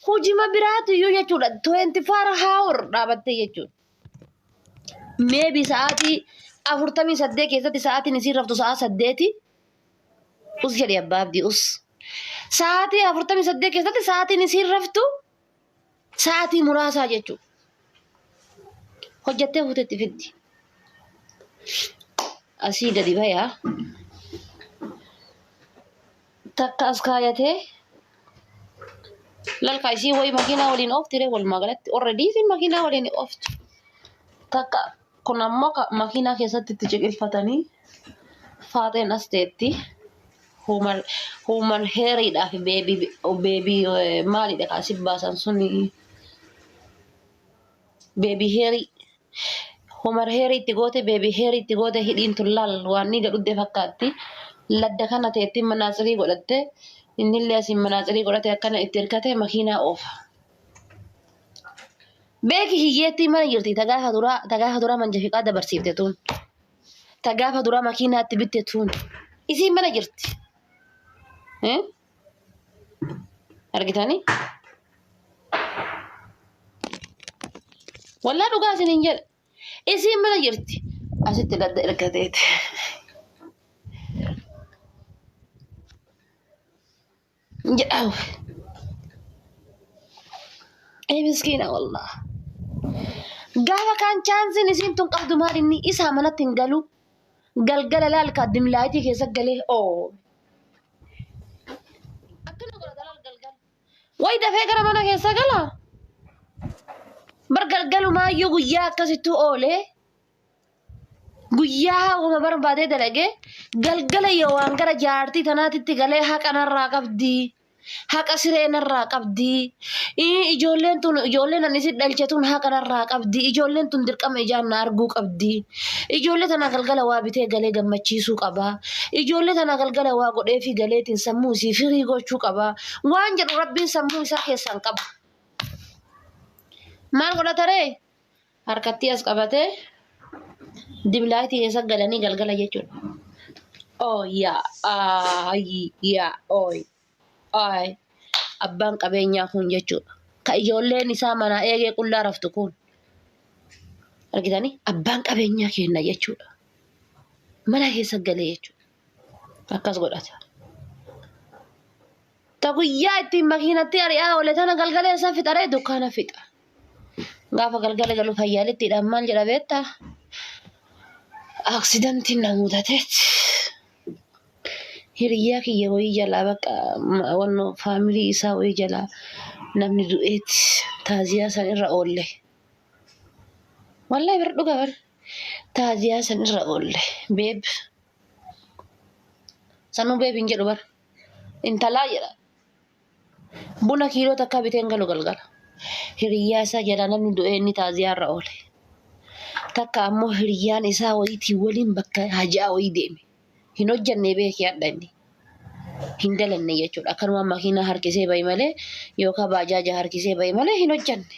hojii ma biraatu iyyuu jechuudha 24 hour dhaabattee jechuudha. Maybe sa'aatii 48 keessatti sa'aatiin isin raftu sa'a 8 us jedhe abbaa abdii us. Sa'aatii 48 keessatti sa'aatiin isin raftu sa'aatii muraasaa jechuudha. Hojjattee fuutetti fiddi. Asii gadi bayaa. Takka as kaayatee lalka isii wayi makiinaa waliin oofti ree walumaa galatti already isin makiinaa waliin ooftu. Takka kun ammoo makiinaa keessatti itti ciqilfatanii faateen as teetti human hairiidhaaf baby maalidha kaasif baasan suni baby hairii human hairii itti goote baby hairii itti goote hidhiin tullaal waan ni gadhudde fakkaatti ladda kana teetti manaaxirii godhatte innillee asiin manaaxirii godhate akkana itti hirkate makiinaa oofa. Beeki hiyyeettii mana jirti tagaafa duraa manjafiqaa dabarsiifte tun tagaafa duraa makiinaa itti bitte tun isiin mana jirti. Argitanii? Wallaa dhugaa isiniin jedhe isiin mana jirti asitti ladda hirkateeti. Jedhamu. Miskiina wallah. Gaafa kan chaansiin isiin tun qabdu maal inni isaa manatti hin galu galgala laalka dimlaayitii keessa galee akkana godhata laal galgala. Wayi dafee gara mana keessa gala. Bar galgalumaayyuu guyyaa akkasittuu oolee guyyaa wama barbaadee dalagee galgala yoo waan gara jaartii tanaatitti galee haqa narraa qabdi. Haqa siree narraa qabdi. Ijoolleen ani si dhalchetuun haqa narraa qabdi. Ijoolleen tun dirqama ijaan na arguu qabdi. Ijoollee tana galgala waa bitee galee gammachiisuu qaba. Ijoollee tana galgala waa godhee fi galeetiin sammuu isii firii gochuu qaba. Waan jedhu rabbiin sammuu isaa keessaan qaba. Maal godhata ree? Harkattii as qabatee dimlaayitii keessa galanii galgala jechuudha. Ay abbaan qabeenyaa kun jechuudha. Ka ijoolleen isaa manaa eegee qullaa raftu kun. Argitanii? Abbaan qabeenyaa kenna jechuudha. Mana keessa galee jechuudha. Akkas godhata. Ta guyyaa ittiin makiinatti ari'aa oole tana galgala isaa fixaree dukkaana fixa. Gaafa galgala galu fayyaalittiidhaan maal jedha beektaa? Aksidantiin na mudateeti. Hiriyaa kiyya wayii jalaa bakka wanno faamilii isaa wayii jalaa namni du'eeti taaziyaa san irra oolle. Wallahi bira dhugaa bar taaziyaa san irra oolle beeb sanuu beeb hin jedhu bar intalaa jedha buna kiiloo takka biteen galu galgala hiriyaa isaa jalaa namni du'ee inni taaziyaa irra oole. Takka ammoo hiriyaan isaa wayiitii waliin bakka hajaa wayii deeme. Hin hojjannee beekee adda inni. Hin dalanne jechuudha. Akkanuma makiinaa harkisee bahi malee yookaan baajaaja harkisee bahi malee hin hojjanne.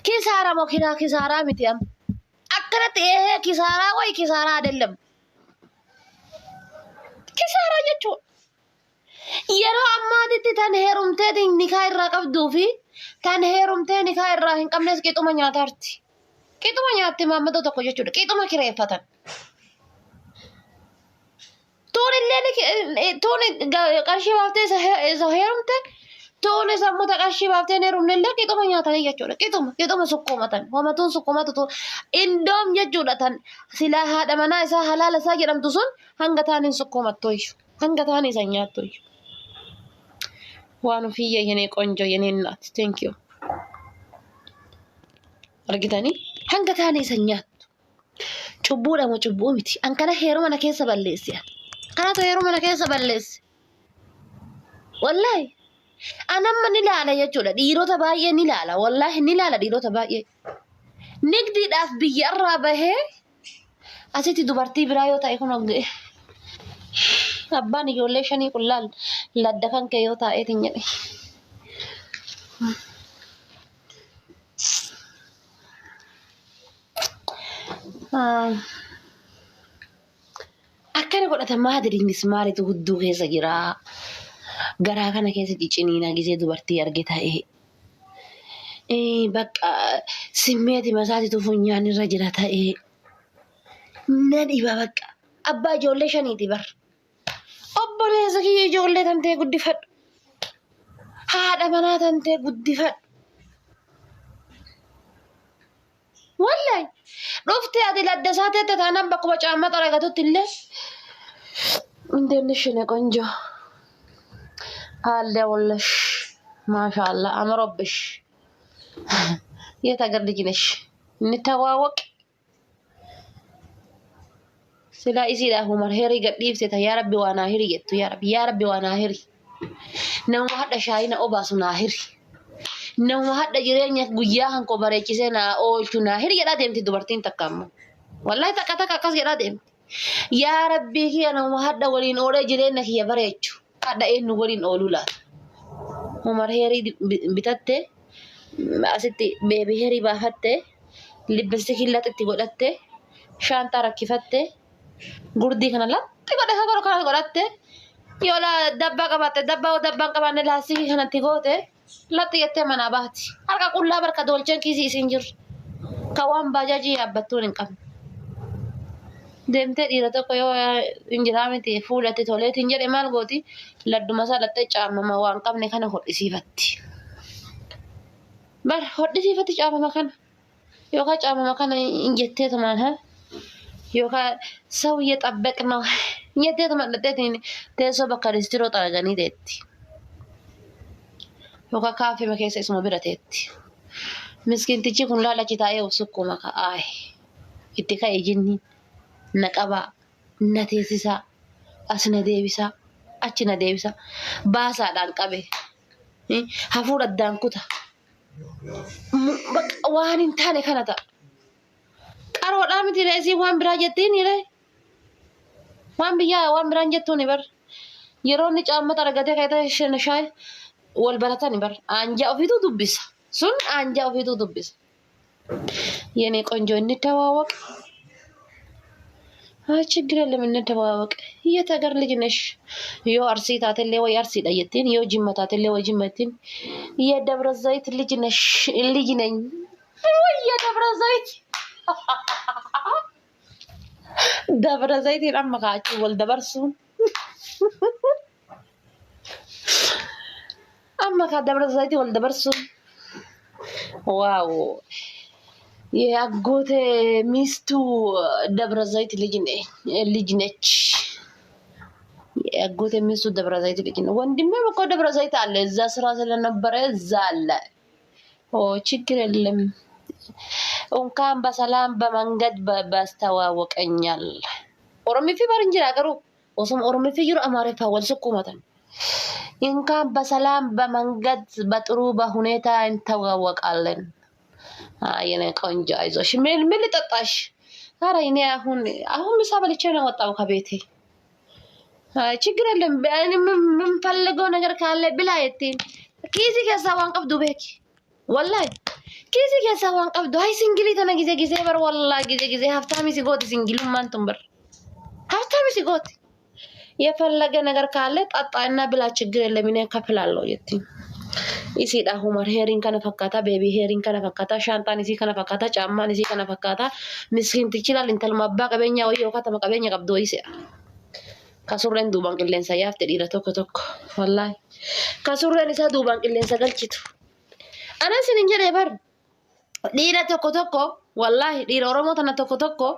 Kisaaraa makiinaa kisaaraa miti amma. Akkanatti kisaaraa wayi kisaaraa adeellamu. Kisaaraa jechuudha. Yeroo ammaatitti tan heerumtee nikaa irraa qabduu fi tan heerumtee nikaa irraa hin qabnes qixuma nyaataarti. Qixuma nyaatti maammata tokko jechuudha. Qixuma kireeffatan. Tuuni qarshii baaftee isa heerumte tuuni sammuu qarshii baaftee heerumnellee qixuma nyaatanii jechuudha. Qixuma sukkuumatan. Wamatuun sukkuumatu indoom jechuudha tan silaa haadha manaa isaa halaala isaa jedhamtu sun hanga taaniin sukkuumattu iyyuu. Hanga taanii isa nyaattu iyyuu. Waan ofii yenee qonjo yenee naati. Thank you. Argitanii? Hanga taanii isa nyaattu. Cubbuudha moo cubbuu miti. An kana heeruma na keessa balleessi. Kanatu heeruma na keessa balleessi. Wallahi. Anamma ni laala jechuudha. Dhiirota baay'ee ni laala. Wallahi ni laala dhiirota baay'ee. Nigdiidhaaf biyya irraa bahee asitti dubartii biraa yoo ta'e kun abbaan ijoollee shanii kun laal ladda kan kee yoo taa'eetiin jedhe. Akkana godhata maadiriinis maalitu hudduu keessa jira. garaa kana keessa cicciniinaa gisee dubartii arge ta'ee bakka simmeeti masaatitu funyaan irra jira ta'ee na dhiba bakka abbaa ijoollee shaniiti bar obboleessa kiyya ijoollee tantee guddifadhu haadha manaa tantee guddifadhu wallahi dhuftee ati laddasaa teette taanaan bakkuma caammaa xaragatutti illee እንደነሽነ ቆንጆ አለሁልሽ ማሻአላ አምሮብሽ የት ሀገር ልጅ ነሽ እንተዋወቅ ስላ ኢሲዳ ሁመር ሄሪ ገዲብቴ ያ ረቢ ዋና ሄሪ የቱ ያ ረቢ ዋና ሄሪ ነው ሀዳ ሻይና ኦባሱና ሄሪ ነው ሀዳ ጅሬኛ ጉያ አንኮ በረቺሰና ኦልቹና ሄሪ የዳ ደምቲ ዱበርቲን ተካሙ ወላሂ ተቀተካ ቀስ የዳ ደምቲ يا ربي هي أنا وهذا ولين أولى جلنا هي بريتشو هذا إنه ولين أولولات عمر هيري بتاته أستي بيبي هيري باهته لبستك إلا تقولته شانتا ركفته قردي كنا لا تقوله هكذا كنا قولته يلا دبّا كبته دبّا ودبّا كمان لاسي كنا تقوله لا تيجي من أباتي أركا كلها بركة دولچن كيسي سنجر كوام باجاجي أبتون كم deemtee dhiira tokko yoo injiraa miti fuulatti toleetiin jedhe maal gooti ladduma isaa lattee caamama waan qabne kana hodhisiifatti. Bar hodhisiifatti caamama kana yookaan caamama kana injettee tumaan haa yookaan sawiyya xabbeqna injettee tumaan latteetiin teessoo bakka ristiroo xaraganii teetti. Yookaan kaafima keessa isuma bira teetti. Miskiintichi kun laalachi taa'ee usukkuma ka'aaye itti ka'e jinni. Naqaba nateessisa asna deebisa achina deebisa baasaadhaan qabe hafuura addaan kuta waan hin taane kana ta'a qaroodhaa miti reesii waan biraa jettiin illee waan biyyaa waan biraan jettuun bar yeroo inni caammata argatee ka'ee shan shaay wal baratan bar aanjaa ofiitu dubbisa sun aanjaa ofiitu dubbisa yeni ቆንጆ እንተዋወቅ ችግር የለም እንተዋወቅ የት ሀገር ልጅ ነሽ ዮ አርሲ ታተለ ወይ አርሲ ዳየቲን ዮ ጅማ ታተለ ወይ ጅማቲን የደብረ ዘይት ልጅ ነሽ ልጅ ነኝ ወይ የደብረ ዘይት ደብረ ዘይት ይራመካቹ ወልደበርሱ አማካ ደብረ ዘይት ወልደበርሱ ዋው የአጎቴ ሚስቱ ደብረ ዘይት ልጅ ነች የአጎቴ ሚስቱ ደብረ ዘይት ልጅ ነው ወንድሜ በቃ ደብረ ዘይት አለ እዛ ስራ ስለነበረ እዛ አለ ችግር የለም እንኳን በሰላም በመንገድ ባስተዋወቀኛል ኦሮሚፊ ባርንጅራ አገሩ ወሰም ኦሮሚፊ ይሩ አማሪፋ ወልስቁመታን እንኳን በሰላም በመንገድ በጥሩ በሁኔታ እንተዋወቃለን የኔ ቆንጆ አይዞሽ ምን ልጠጣሽ ኧረ እኔ አሁን ምሳ በልቼ ነው ወጣው ከቤቴ ችግር የለም ምን ፈልገው ነገር ካለ ብላ የቲን ኪዚ ከሳዋን ቀብዱ ቤክ ወላሂ ኪዚ ከሳዋን ቀብዱ አይ ሲንግሊ ተነ ጊዜ በር ወላሂ ጊዜ ሀፍታሚ ሲጎት ሲንግሉ ማንቱም በር ሀፍታሚ ሲጎት የፈለገ ነገር ካለ ጣጣና ብላ ችግር የለም እኔ ከፍላለሁ የቲን isiidha humar heerin kana fakkaata beebii heerin kana fakkaata shaantaan isii kana fakkaata caammaan isii kana fakkaata miskiintichi laal intalma abbaa qabeenyaa wayii yookaan tama qabeenya qabdu wayiisidha kasurreen duubaan qilleensa yaafte dhiira tokko wallaahi kasurreen isaa duubaan qilleensa galchitu anan sinin jedhee bar dhiira tokko wallaahi dhiira oromoo tana tokko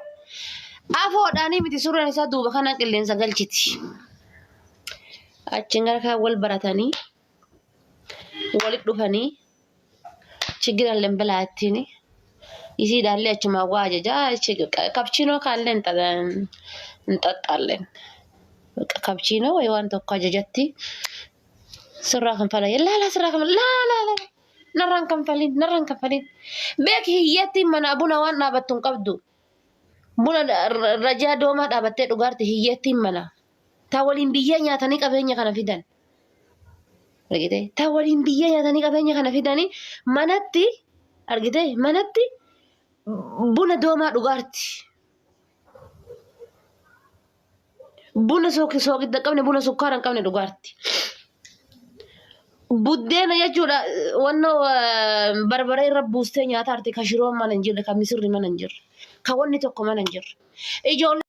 afoodhaanii miti surreen isaa duuba kanaan qilleensa galchiti achiin gara kaan wal baratanii ولد دفني شجرا لمبلاتيني يزيد عليه أجمع واجد كابتشينو كالين نتطالين كابتشينو ويوان توقع جتي سراكم فلين لا سراكم لا نرانكم فلين بيك هيتي من أبونا وانا بتون قبضو بونا رجاء دوما دابتة لغارتي هيتي منا تاولين بيجي تاني كابيني كنا فيدان argite tawalin biyya nyaatanii qabeenya kana fidanii manatti buna doomaa dhugaarti buna sookidda qabne buna sukkaara hin qabne dhugaarti Buddeena jechuudha wannoo barbaree irra buustee nyaata arti ka shiroo mana hin jirre ka misirri mana hin jirre ka wanni tokko mana hin jirre. Ijoollee